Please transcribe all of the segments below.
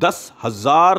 10,000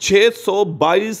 622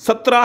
17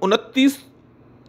29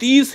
30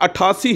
88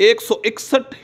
161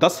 10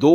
2